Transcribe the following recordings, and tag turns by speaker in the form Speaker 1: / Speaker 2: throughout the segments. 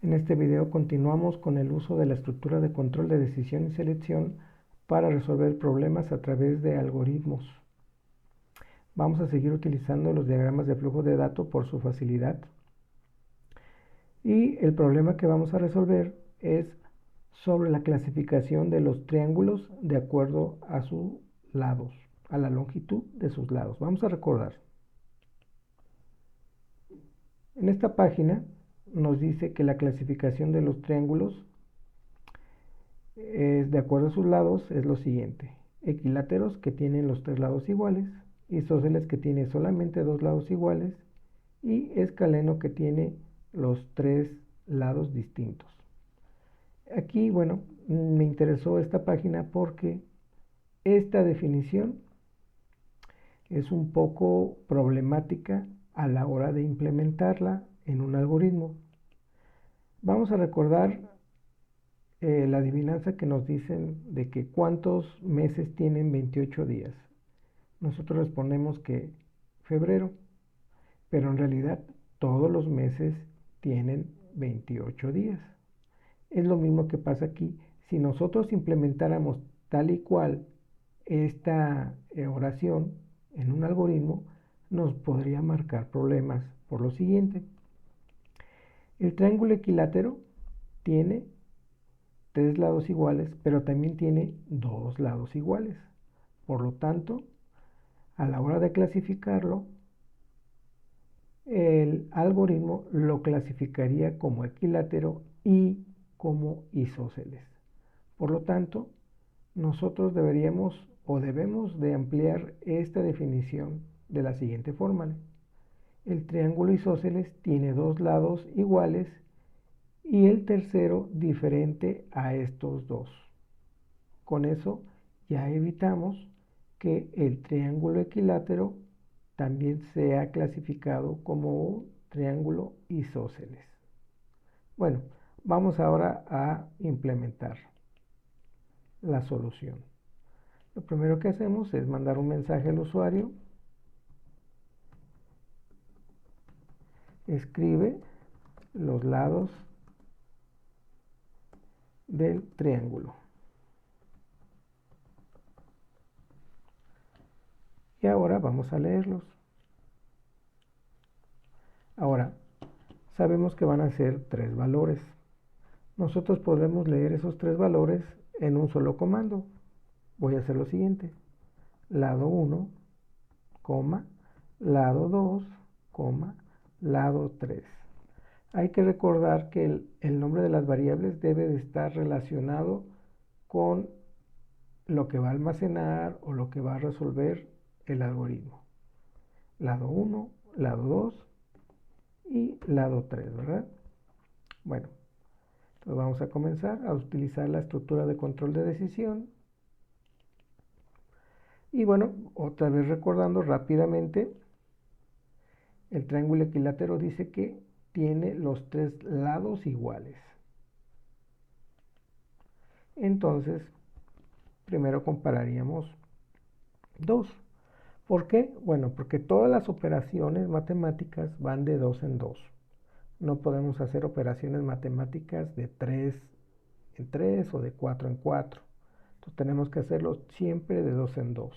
Speaker 1: En este video continuamos con el uso de la estructura de control de decisión y selección para resolver problemas a través de algoritmos. Vamos a seguir utilizando los diagramas de flujo de datos por su facilidad. Y el problema que vamos a resolver es sobre la clasificación de los triángulos de acuerdo a sus lados, a la longitud de sus lados. Vamos a recordar. En esta página nos dice que la clasificación de los triángulos de acuerdo a sus lados es lo siguiente: equiláteros, que tienen los tres lados iguales; isósceles, que tiene solamente dos lados iguales; y escaleno, que tiene los tres lados distintos. Aquí, bueno, me interesó esta página porque esta definición es un poco problemática a la hora de implementarla en un algoritmo. Vamos a recordar la adivinanza que nos dicen de que cuántos meses tienen 28 días. Nosotros respondemos que febrero, pero en realidad todos los meses tienen 28 días. Es lo mismo que pasa aquí. Si nosotros implementáramos tal y cual esta oración en un algoritmo, nos podría marcar problemas por lo siguiente. El triángulo equilátero tiene tres lados iguales, pero también tiene dos lados iguales. Por lo tanto, a la hora de clasificarlo, el algoritmo lo clasificaría como equilátero y como isósceles. Por lo tanto, nosotros deberíamos o debemos de ampliar esta definición de la siguiente forma. El triángulo isósceles tiene dos lados iguales y el tercero diferente a estos dos. Con eso ya evitamos que el triángulo equilátero también sea clasificado como un triángulo isósceles. Bueno, vamos ahora a implementar la solución. Lo primero que hacemos es mandar un mensaje al usuario. Escribe los lados del triángulo. Y ahora vamos a leerlos. Ahora, sabemos que van a ser tres valores. Nosotros podemos leer esos tres valores en un solo comando. Voy a hacer lo siguiente: lado 1, lado 2, lado 3. Hay que recordar que el nombre de las variables debe de estar relacionado con lo que va a almacenar o lo que va a resolver el algoritmo. Lado 1, lado 2 y lado 3, ¿verdad? Bueno, entonces vamos a comenzar a utilizar la estructura de control de decisión. Y bueno, otra vez recordando rápidamente, el triángulo equilátero dice que tiene los tres lados iguales. Entonces, primero compararíamos 2. ¿Por qué? Bueno, porque todas las operaciones matemáticas van de 2 en 2. No podemos hacer operaciones matemáticas de 3 en 3 o de 4 en 4. Entonces tenemos que hacerlo siempre de 2 en 2.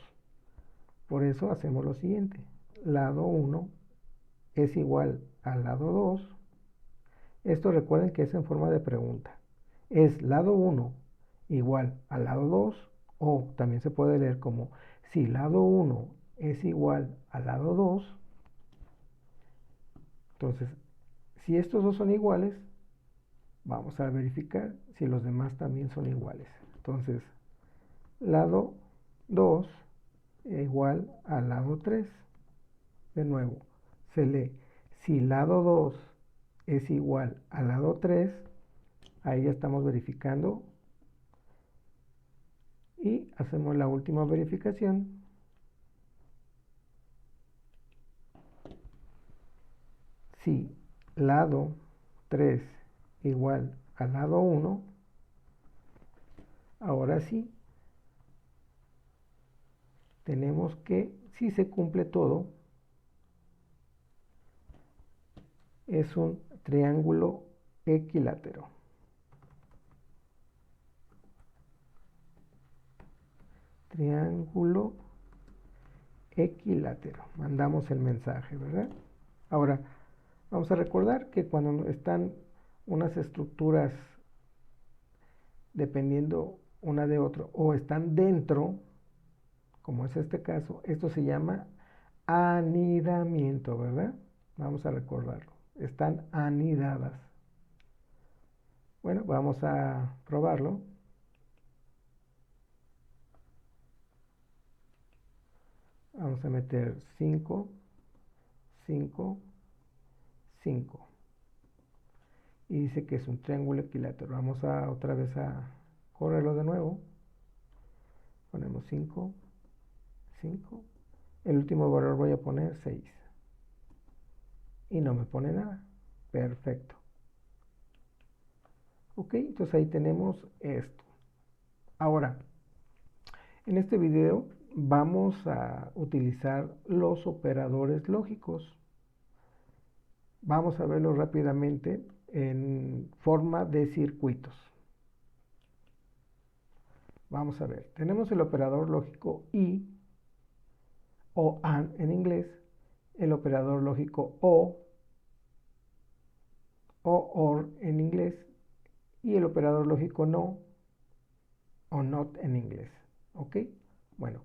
Speaker 1: Por eso hacemos lo siguiente: lado 1 es igual al lado 2. Esto recuerden que es en forma de pregunta. Es lado 1 igual al lado 2, o también se puede leer como si lado 1 es igual al lado 2. Entonces, si estos dos son iguales, vamos a verificar si los demás también son iguales. Entonces, lado 2 igual al lado 3. De nuevo, se lee si lado 2 es igual al lado 3. Ahí ya estamos verificando. Y hacemos la última verificación. Si lado 3 igual al lado 1, ahora sí, tenemos que, si se cumple todo, es un triángulo equilátero. Triángulo equilátero. Mandamos el mensaje, ¿verdad? Ahora, vamos a recordar que cuando están unas estructuras dependiendo una de otra o están dentro, como es este caso, esto se llama anidamiento, ¿verdad? Vamos a recordarlo. Están anidadas. Bueno, vamos a probarlo. Vamos a meter 5, 5, 5. Y dice que es un triángulo equilátero. Vamos a otra vez a correrlo de nuevo. Ponemos 5, 5. El último valor voy a poner 6. Y no me pone nada. Perfecto. Ok, entonces ahí tenemos esto. Ahora, en este video vamos a utilizar los operadores lógicos. Vamos a verlo rápidamente en forma de circuitos. Vamos a ver, tenemos el operador lógico y o AND en inglés, el operador lógico o OR en inglés y el operador lógico no o NOT en inglés. ¿Ok? Bueno,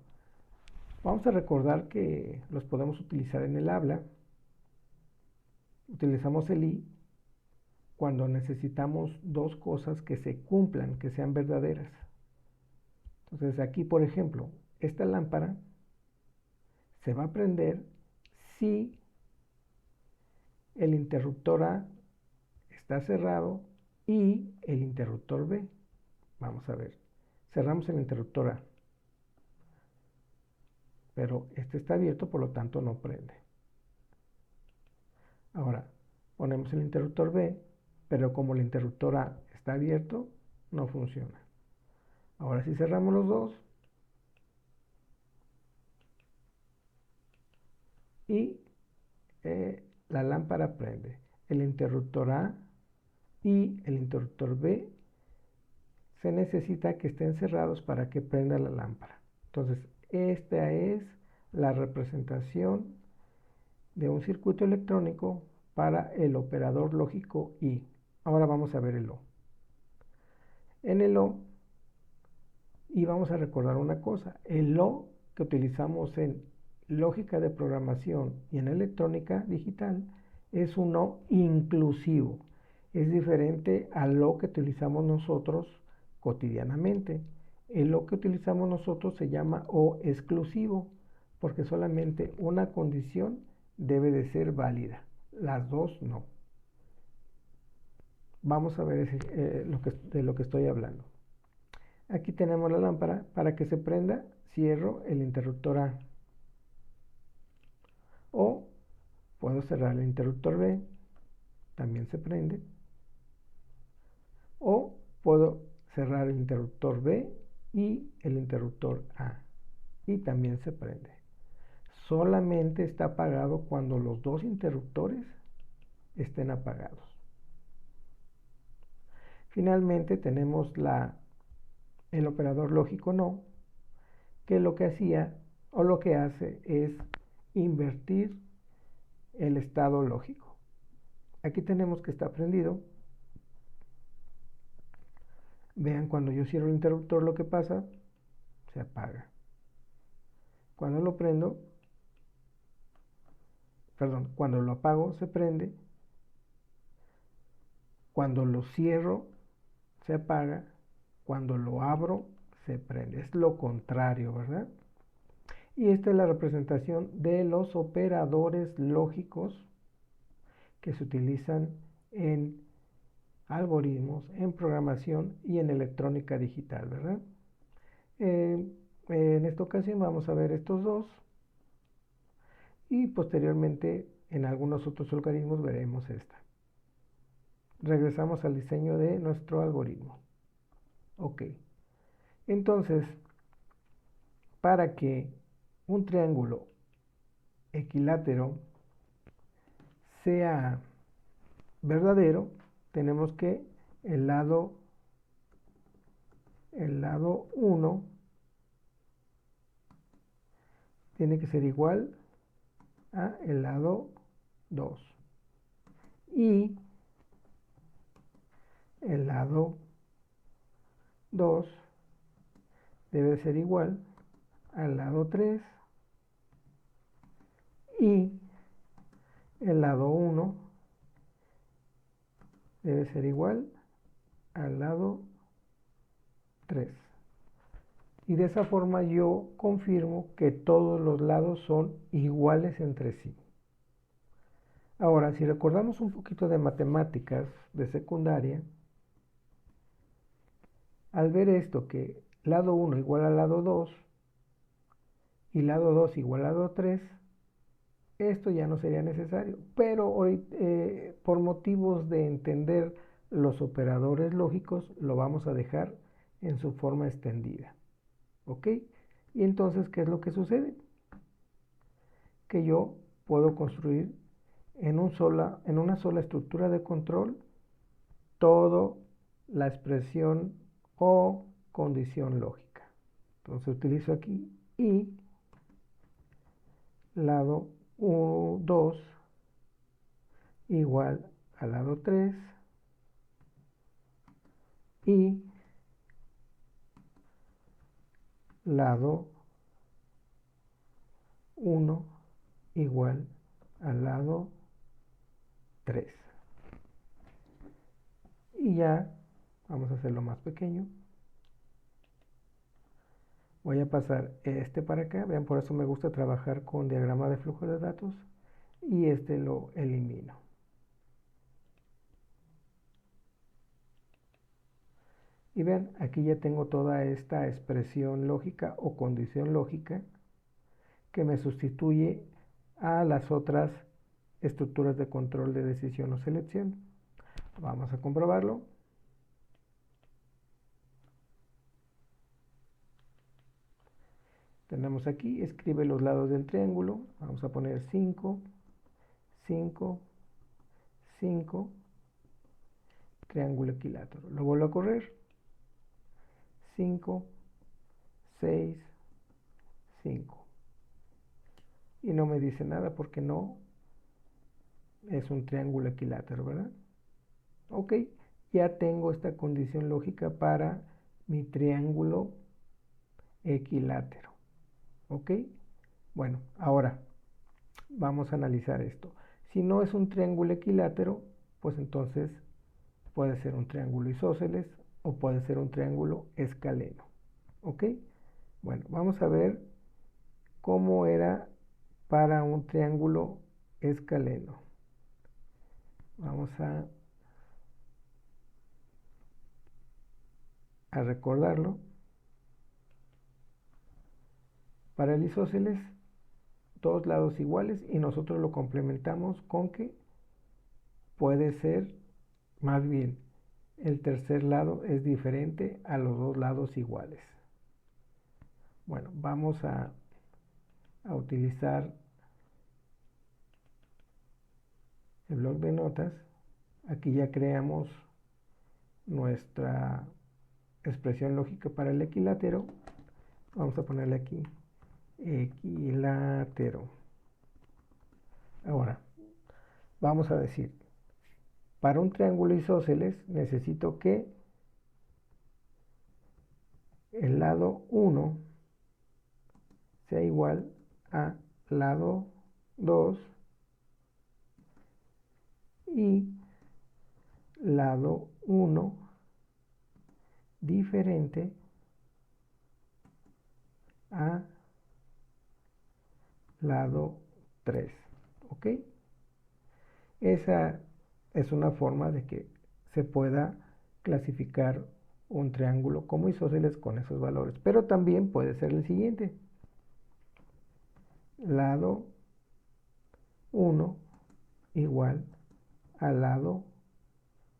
Speaker 1: vamos a recordar que los podemos utilizar en el habla. Utilizamos el y cuando necesitamos dos cosas que se cumplan, que sean verdaderas. Entonces aquí, por ejemplo, esta lámpara se va a prender si el interruptor A está cerrado y el interruptor B. Vamos a ver. Cerramos el interruptor A, pero este está abierto, por lo tanto no prende. Ahora, ponemos el interruptor B, pero como el interruptor A está abierto, no funciona. Ahora si cerramos los dos y la lámpara prende. El interruptor A y el interruptor B se necesita que estén cerrados para que prenda la lámpara. Entonces, esta es la representación de un circuito electrónico para el operador lógico I. Ahora vamos a ver el O. En el O, y vamos a recordar una cosa, el O que utilizamos en lógica de programación y en electrónica digital es un O inclusivo. Es diferente al O que utilizamos nosotros cotidianamente. El O que utilizamos nosotros se llama O exclusivo, porque solamente una condición debe de ser válida, las dos no. Vamos a ver de lo que estoy hablando. Aquí tenemos la lámpara. Para que se prenda, cierro el interruptor A. O puedo cerrar el interruptor B, también se prende. O puedo cerrar el interruptor B y el interruptor A, y también se prende. Solamente está apagado cuando los dos interruptores estén apagados. Finalmente tenemos el operador lógico no, que lo que hacía o lo que hace es invertir el estado lógico. Aquí tenemos que está prendido. Vean, cuando yo cierro el interruptor lo que pasa, se apaga. Cuando lo prendo, perdón, cuando lo apago se prende. Cuando lo cierro se apaga. Cuando lo abro se prende. Es lo contrario, ¿verdad? Y esta es la representación de los operadores lógicos que se utilizan en algoritmos, en programación y en electrónica digital, ¿verdad? En esta ocasión vamos a ver estos dos y posteriormente en algunos otros algoritmos veremos esta. Regresamos al diseño de nuestro algoritmo. Ok. Entonces, para que un triángulo equilátero sea verdadero, tenemos que el lado 1 tiene que ser igual a el lado 2. Y el lado 2 debe ser igual al lado 3. Y el lado 1 debe ser igual al lado 3. Y de esa forma yo confirmo que todos los lados son iguales entre sí. Ahora, si recordamos un poquito de matemáticas de secundaria, al ver esto que lado 1 igual al lado 2 y lado 2 igual al lado 3, esto ya no sería necesario. Pero por motivos de entender los operadores lógicos, lo vamos a dejar en su forma extendida. ¿Ok? Y entonces, ¿qué es lo que sucede? Que yo puedo construir en una sola estructura de control toda la expresión o condición lógica. Entonces utilizo aquí y lado 2 igual al lado 3 y lado 1 igual al lado 3. Y ya vamos a hacerlo más pequeño. Voy a pasar este para acá. Vean, por eso me gusta trabajar con diagrama de flujo de datos. Y este lo elimino. Y vean, aquí ya tengo toda esta expresión lógica o condición lógica que me sustituye a las otras estructuras de control de decisión o selección. Vamos a comprobarlo. Tenemos aquí, escribe los lados del triángulo. Vamos a poner 5, 5, 5, triángulo equilátero. Lo vuelvo a correr. 5, 6, 5. Y no me dice nada porque no es un triángulo equilátero, ¿verdad? Ok, ya tengo esta condición lógica para mi triángulo equilátero. Ok, bueno, ahora vamos a analizar esto. Si no es un triángulo equilátero, pues entonces puede ser un triángulo isósceles o puede ser un triángulo escaleno. ¿Ok? Bueno, vamos a ver cómo era para un triángulo escaleno. Vamos a recordarlo. Para el isósceles, dos lados iguales y nosotros lo complementamos con que puede ser, más bien, el tercer lado es diferente a los dos lados iguales. Bueno, vamos a utilizar el bloc de notas. Aquí ya creamos nuestra expresión lógica para el equilátero. Vamos a ponerle aquí equilátero. Ahora, vamos a decir, para un triángulo isósceles necesito que el lado 1 sea igual a lado 2 y lado 1 diferente a lado 3. ¿Ok? Esa es una forma de que se pueda clasificar un triángulo como isósceles con esos valores. Pero también puede ser el siguiente. Lado 1 igual al lado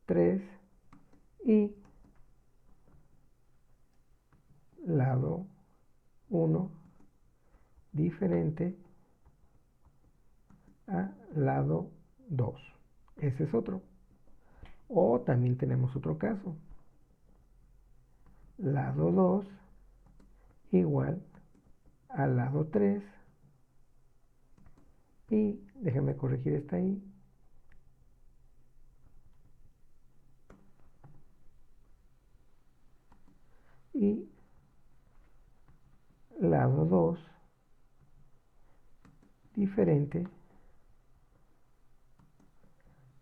Speaker 1: 3 y lado 1 diferente a lado 2. Ese es otro. O también tenemos otro caso. Lado 2 igual al lado 3. Y déjame corregir esta ahí. Y lado 2 diferente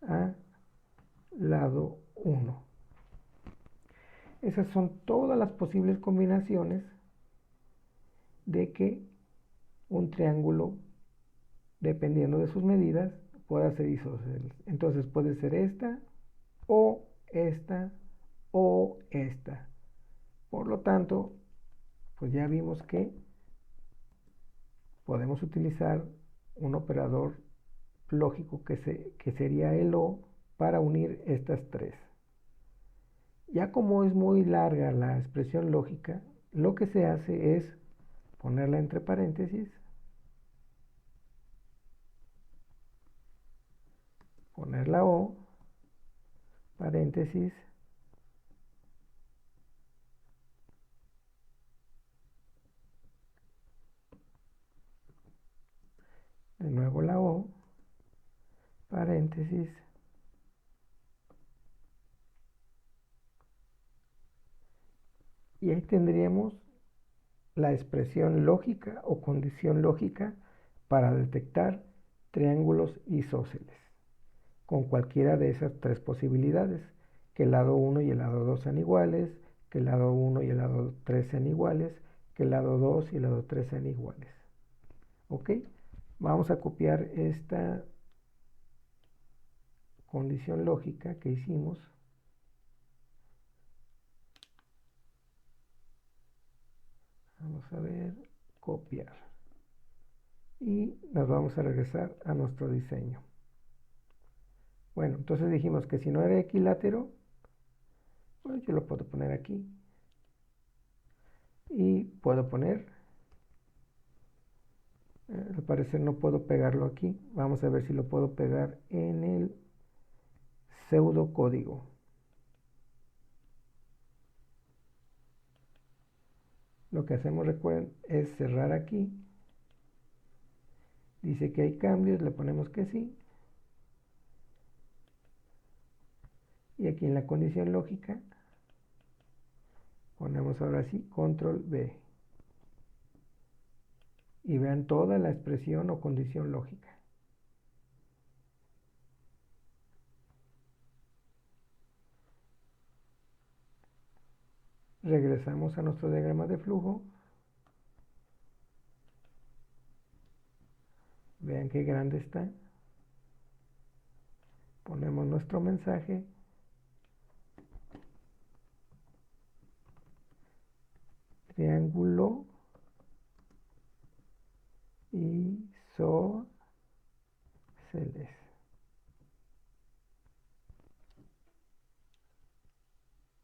Speaker 1: a lado 1. Esas son todas las posibles combinaciones de que un triángulo, dependiendo de sus medidas, pueda ser isósceles. Entonces puede ser esta o esta o esta. Por lo tanto, pues ya vimos que podemos utilizar un operador lógico que sería el O para unir estas tres. Ya como es muy larga la expresión lógica, lo que se hace es ponerla entre paréntesis, poner la O, paréntesis, de nuevo la O, paréntesis, y ahí tendríamos la expresión lógica o condición lógica para detectar triángulos isósceles, con cualquiera de esas tres posibilidades, que el lado 1 y el lado 2 sean iguales, que el lado 1 y el lado 3 sean iguales, que el lado 2 y el lado 3 sean iguales. ¿Ok? Vamos a copiar esta condición lógica que hicimos. Vamos a ver, copiar. Y nos vamos a regresar a nuestro diseño. Bueno, entonces dijimos que si no era equilátero, pues yo lo puedo poner aquí. Y puedo poner, al parecer no puedo pegarlo aquí. Vamos a ver si lo puedo pegar en el pseudocódigo. Lo que hacemos, recuerden, es cerrar aquí. Dice que hay cambios, le ponemos que sí. Y aquí en la condición lógica, ponemos ahora sí control V. Y vean toda la expresión o condición lógica. Regresamos a nuestro diagrama de flujo. Vean qué grande está. Ponemos nuestro mensaje. Triángulo isósceles.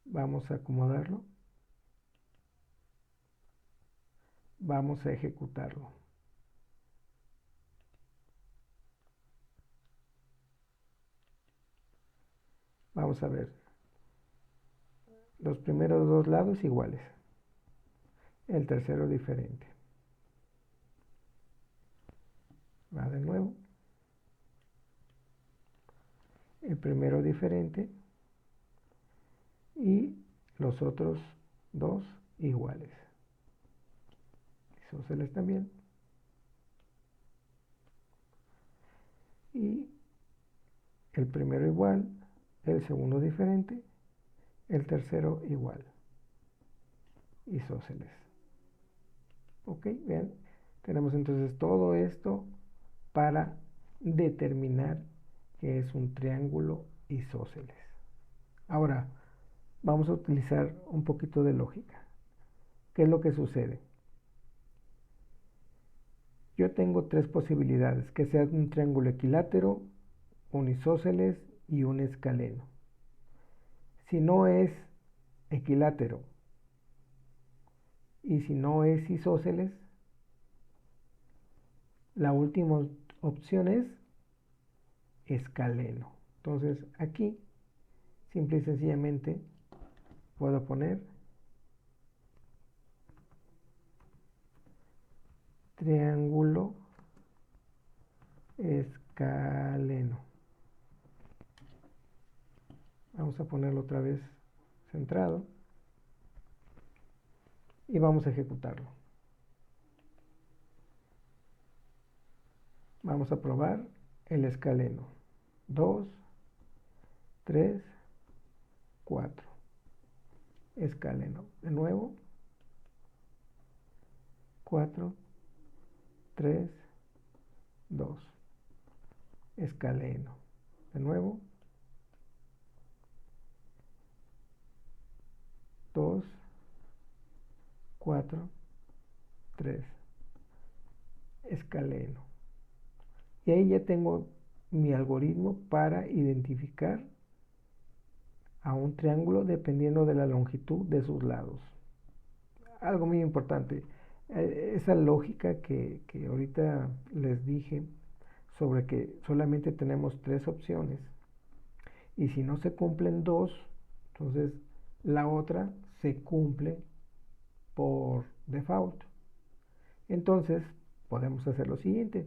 Speaker 1: Vamos a acomodarlo. Vamos a ejecutarlo. Vamos a ver. Los primeros dos lados iguales. El tercero diferente. Va de nuevo. El primero diferente. Y los otros dos iguales. Isósceles también. Y el primero igual, el segundo diferente, el tercero igual. Isósceles. Ok, vean, tenemos entonces todo esto para determinar que es un triángulo isósceles. Ahora, vamos a utilizar un poquito de lógica. ¿Qué es lo que sucede? Yo tengo tres posibilidades, que sea un triángulo equilátero, un isósceles y un escaleno. Si no es equilátero y si no es isósceles, la última opción es escaleno. Entonces aquí simple y sencillamente puedo poner triángulo escaleno. Vamos a ponerlo otra vez centrado y vamos a ejecutarlo. Vamos a probar el escaleno. 2, 3, 4. Escaleno. De nuevo. 4, 3, 2. Escaleno. De nuevo. 2, 4, 3. Escaleno. Y ahí ya tengo mi algoritmo para identificar a un triángulo dependiendo de la longitud de sus lados. Algo muy importante, esa lógica que ahorita les dije sobre que solamente tenemos 3 opciones y si no se cumplen 2, entonces la otra se cumple por default. Entonces podemos hacer lo siguiente.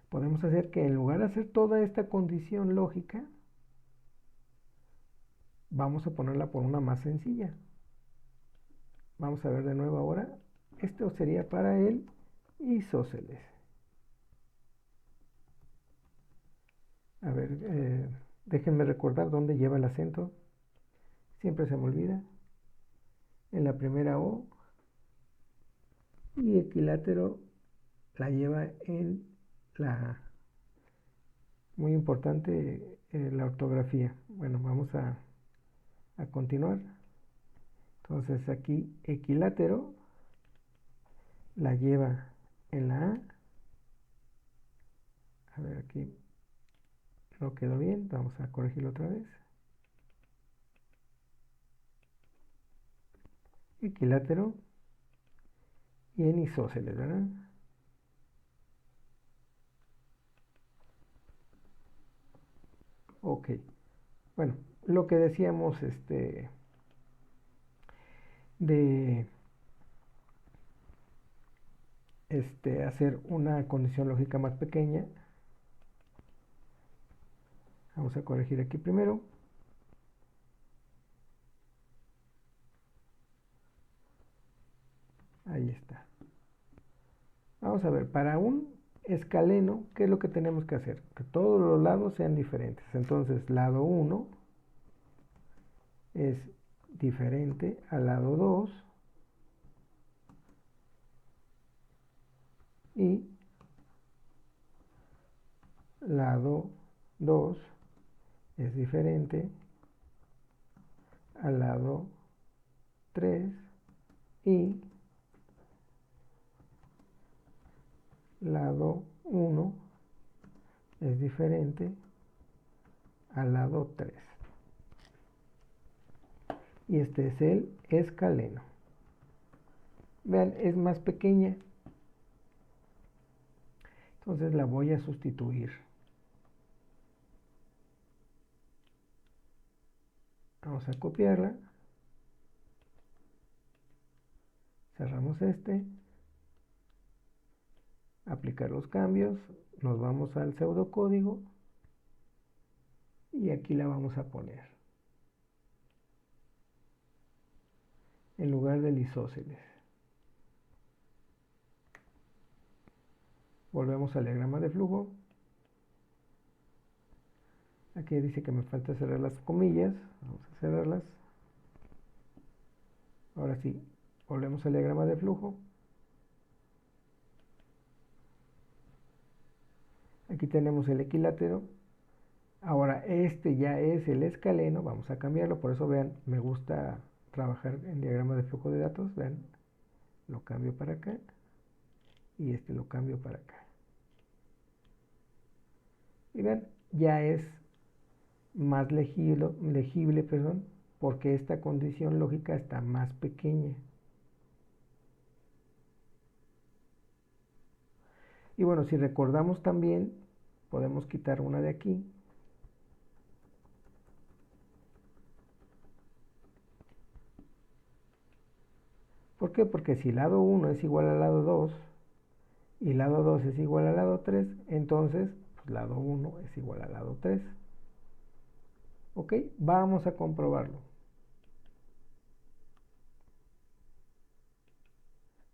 Speaker 1: Podemos hacer que en lugar de hacer toda esta condición lógica, vamos a ponerla por una más sencilla. Vamos a ver de nuevo ahora. Esto sería para el isósceles. A ver, déjenme recordar dónde lleva el acento. Siempre se me olvida. En la primera O. Y equilátero la lleva en la A. Muy importante la ortografía. Bueno, vamos a continuar. Entonces aquí equilátero la lleva en la A. A ver, aquí no quedó bien. Vamos a corregirlo otra vez. Equilátero y en isósceles, ¿verdad? Ok. Bueno, lo que decíamos de hacer una condición lógica más pequeña. Vamos a corregir aquí primero. Ahí está. Vamos a ver, para un escaleno, ¿qué es lo que tenemos que hacer? Que todos los lados sean diferentes. Entonces, lado 1 es diferente al lado 2 y lado 2 es diferente al lado 3 y lado 1 es diferente al lado 3. Y este es el escaleno. Vean, es más pequeña. Entonces la voy a sustituir. Vamos a copiarla. Cerramos aplicar los cambios, nos vamos al pseudocódigo y aquí la vamos a poner en lugar del isósceles. Volvemos al diagrama de flujo. Aquí dice que me falta cerrar las comillas, vamos a cerrarlas. Ahora sí, volvemos al diagrama de flujo. Aquí tenemos el equilátero. Ahora este ya es el escaleno, vamos a cambiarlo, por eso vean, me gusta trabajar en diagrama de flujo de datos, vean, lo cambio para acá y lo cambio para acá. Y vean, ya es más legible, perdón, porque esta condición lógica está más pequeña. Y bueno, si recordamos también, podemos quitar una de aquí. ¿Por qué? Porque si lado 1 es igual al lado 2 y lado 2 es igual al lado 3, entonces pues, lado 1 es igual al lado 3. ¿Ok? Vamos a comprobarlo.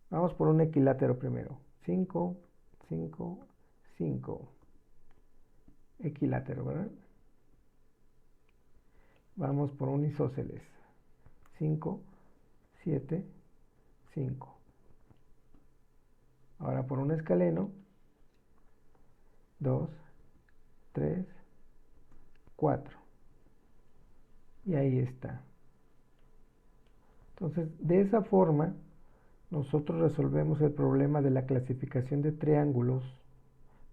Speaker 1: Vamos por un equilátero primero. 5, 5, 5. Equilátero, ¿verdad? Vamos por un isósceles. 5, 7, 5. Ahora por un escaleno. 2, 3, 4. Y ahí está. Entonces, de esa forma, nosotros resolvemos el problema de la clasificación de triángulos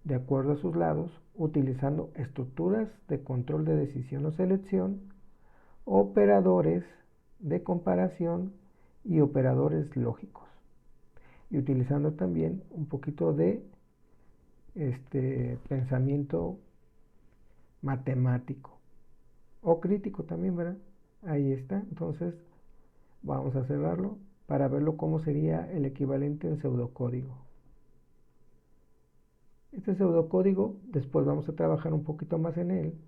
Speaker 1: de acuerdo a sus lados, utilizando estructuras de control de decisión o selección, operadores de comparación y operadores lógicos. Y utilizando también un poquito de pensamiento matemático o crítico también, ¿verdad? Ahí está. Entonces vamos a cerrarlo para verlo cómo sería el equivalente en pseudocódigo. Este pseudocódigo después vamos a trabajar un poquito más en él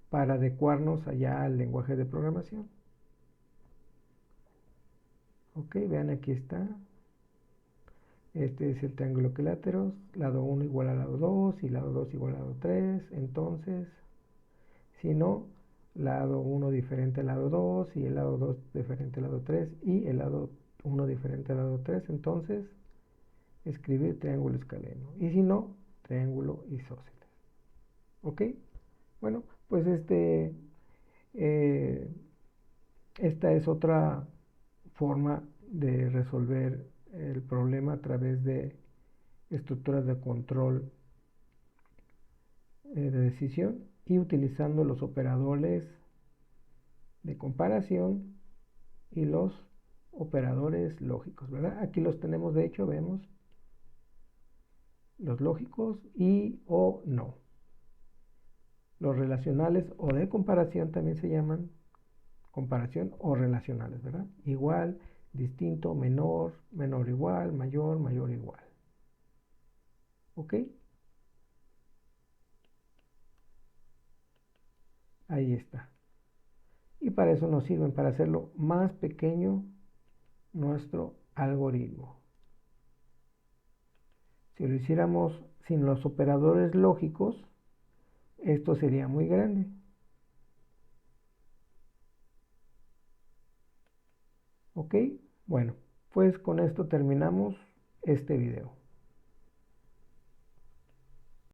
Speaker 1: para adecuarnos allá al lenguaje de programación. Ok, vean, aquí está. Este es el triángulo equilátero, lado 1 igual al lado 2 y lado 2 igual al lado 3. Entonces, si no, lado 1 diferente al lado 2 y el lado 2 diferente al lado 3 y el lado 1 diferente al lado 3. Entonces, escribir triángulo escaleno. Y si no, triángulo isósceles. ¿Ok? Bueno, pues esta es otra forma de resolver el problema a través de estructuras de control de decisión y utilizando los operadores de comparación y los operadores lógicos, ¿verdad? Aquí los tenemos, de hecho, vemos los lógicos y o no. Los relacionales o de comparación también se llaman comparación o relacionales, ¿verdad? Igual, distinto, menor, menor igual, mayor, mayor igual. ¿Ok? Ahí está. Y para eso nos sirven, para hacerlo más pequeño nuestro algoritmo. Si lo hiciéramos sin los operadores lógicos, esto sería muy grande. ¿Ok? Bueno, pues con esto terminamos este video.